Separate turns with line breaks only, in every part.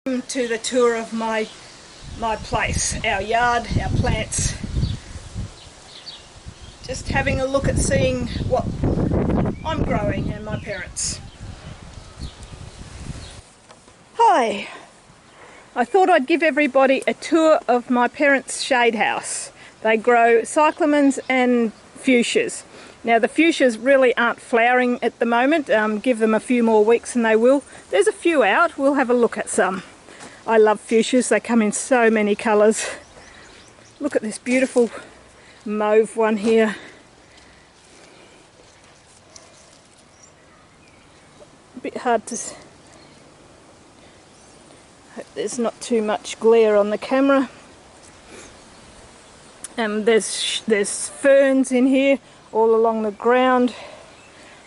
To the tour of my place, our yard, our plants. Just having a look at seeing what I'm growing and my parents. Hi, I thought I'd give everybody a tour of my parents' shade house. They grow cyclamens and fuchsias. Now the fuchsias really aren't flowering at the moment. Give them a few more weeks and they will. There's a few out, we'll have a look at some. I love fuchsias, they come in so many colours. Look at this beautiful mauve one here. A bit hard to... hope there's not too much glare on the camera. There's ferns in here all along the ground,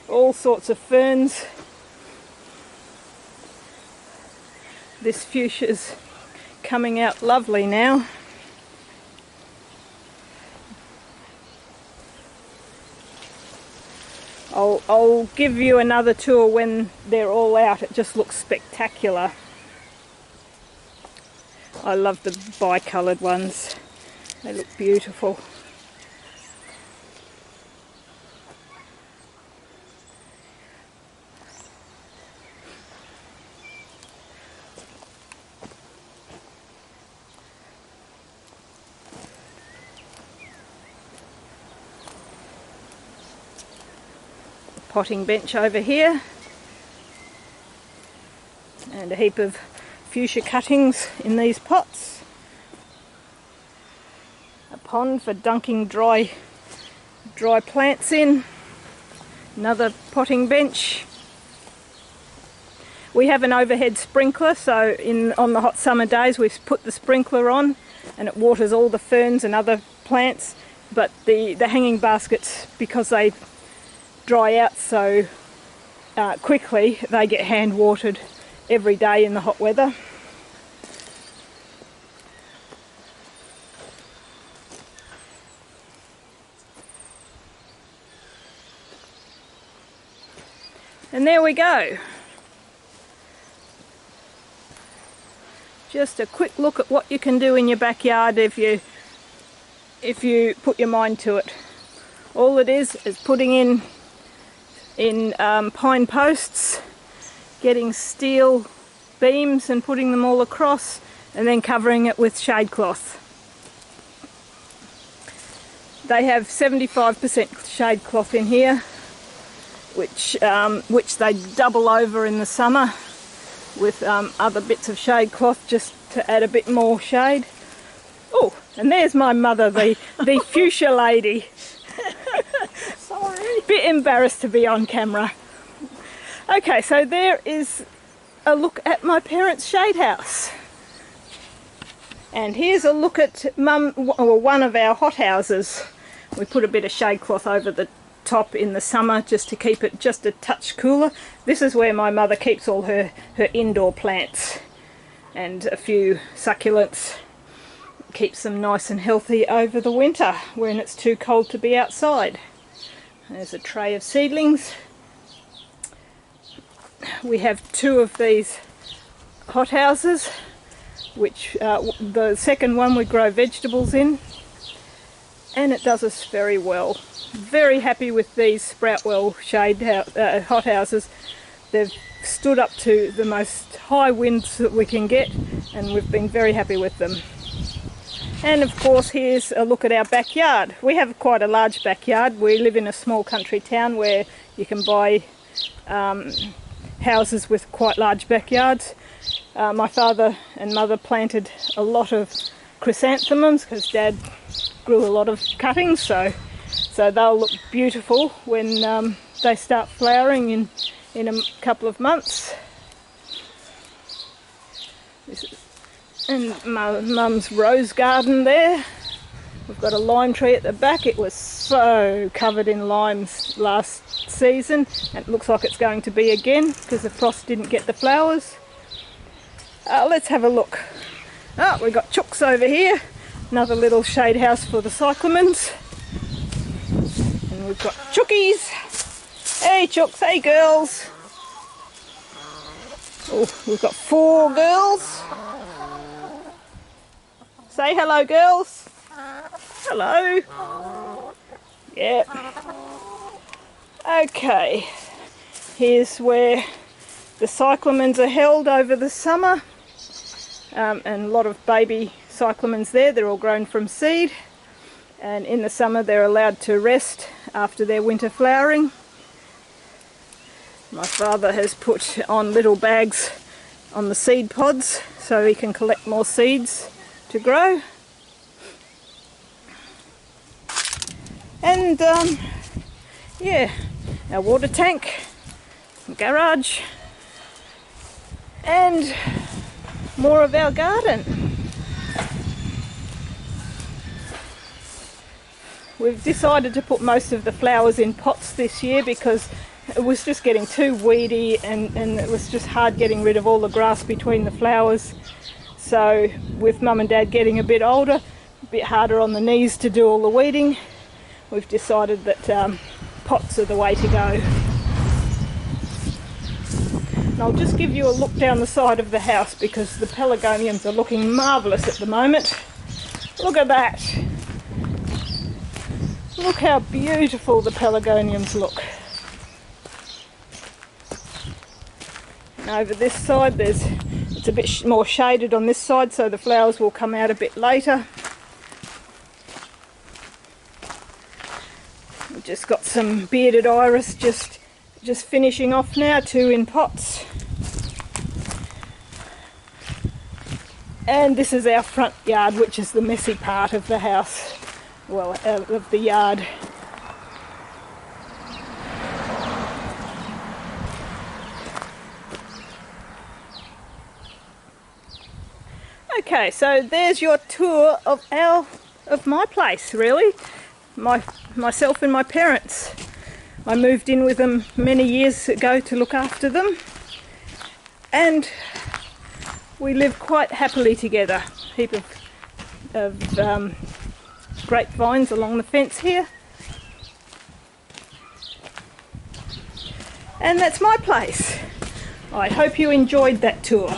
all sorts of ferns. This fuchsia's coming out lovely now. I'll give you another tour when they're all out. It just looks spectacular. I love the bi-coloured ones. They look beautiful. Potting bench over here, and a heap of fuchsia cuttings in these pots. A pond for dunking dry plants in. Another potting bench. We have an overhead sprinkler, so on the hot summer days we've put the sprinkler on and it waters all the ferns and other plants, but the hanging baskets, because they dry out so quickly, they get hand watered every day in the hot weather. And there we go. Just a quick look at what you can do in your backyard if you put your mind to it. All it is putting in pine posts, getting steel beams and putting them all across, and then covering it with shade cloth. They have 75% shade cloth in here, which they double over in the summer with other bits of shade cloth just to add a bit more shade. Oh, and there's my mother, the fuchsia lady. Sorry. Bit embarrassed to be on camera. Okay, so there is a look at my parents' shade house. And here's a look at one of our hothouses. We put a bit of shade cloth over the top in the summer just to keep it just a touch cooler. This is where my mother keeps all her indoor plants and a few succulents. Keeps them nice and healthy over the winter when it's too cold to be outside. There's a tray of seedlings. We have two of these hothouses, which the second one we grow vegetables in, and it does us very well. Very happy with these Sproutwell shade hothouses. They've stood up to the most high winds that we can get, and we've been very happy with them. And of course, here's a look at our backyard. We have quite a large backyard. We live in a small country town where you can buy houses with quite large backyards. My father and mother planted a lot of chrysanthemums because Dad grew a lot of cuttings, so they'll look beautiful when they start flowering in a couple of months. And Mum's rose garden there. We've got a lime tree at the back. It was so covered in limes last season, and it looks like it's going to be again because the frost didn't get the flowers. Let's have a look. We've got chooks over here. Another little shade house for the cyclamens. And we've got chookies. Hey chooks, hey girls. Oh, we've got 4 girls. Say hello, girls. Hello. Yep. Okay. Here's where the cyclamens are held over the summer. And a lot of baby cyclamens there. They're all grown from seed. And in the summer they're allowed to rest after their winter flowering. My father has put on little bags on the seed pods so he can collect more seeds to grow. And yeah, our water tank, garage, and more of our garden. We've decided to put most of the flowers in pots this year because it was just getting too weedy and it was just hard getting rid of all the grass between the flowers. So with Mum and Dad getting a bit older, a bit harder on the knees to do all the weeding, we've decided that pots are the way to go. And I'll just give you a look down the side of the house because the pelargoniums are looking marvellous at the moment. Look at that. Look how beautiful the pelargoniums look. And over this side it's a bit more shaded on this side, so the flowers will come out a bit later. We've just got some bearded iris just finishing off now, 2 in pots. And this is our front yard, which is the messy part of the house, well, of the yard. Okay, so there's your tour of my place, really. Myself and my parents. I moved in with them many years ago to look after them, and we live quite happily together. A heap of grapevines along the fence here, and that's my place. I hope you enjoyed that tour.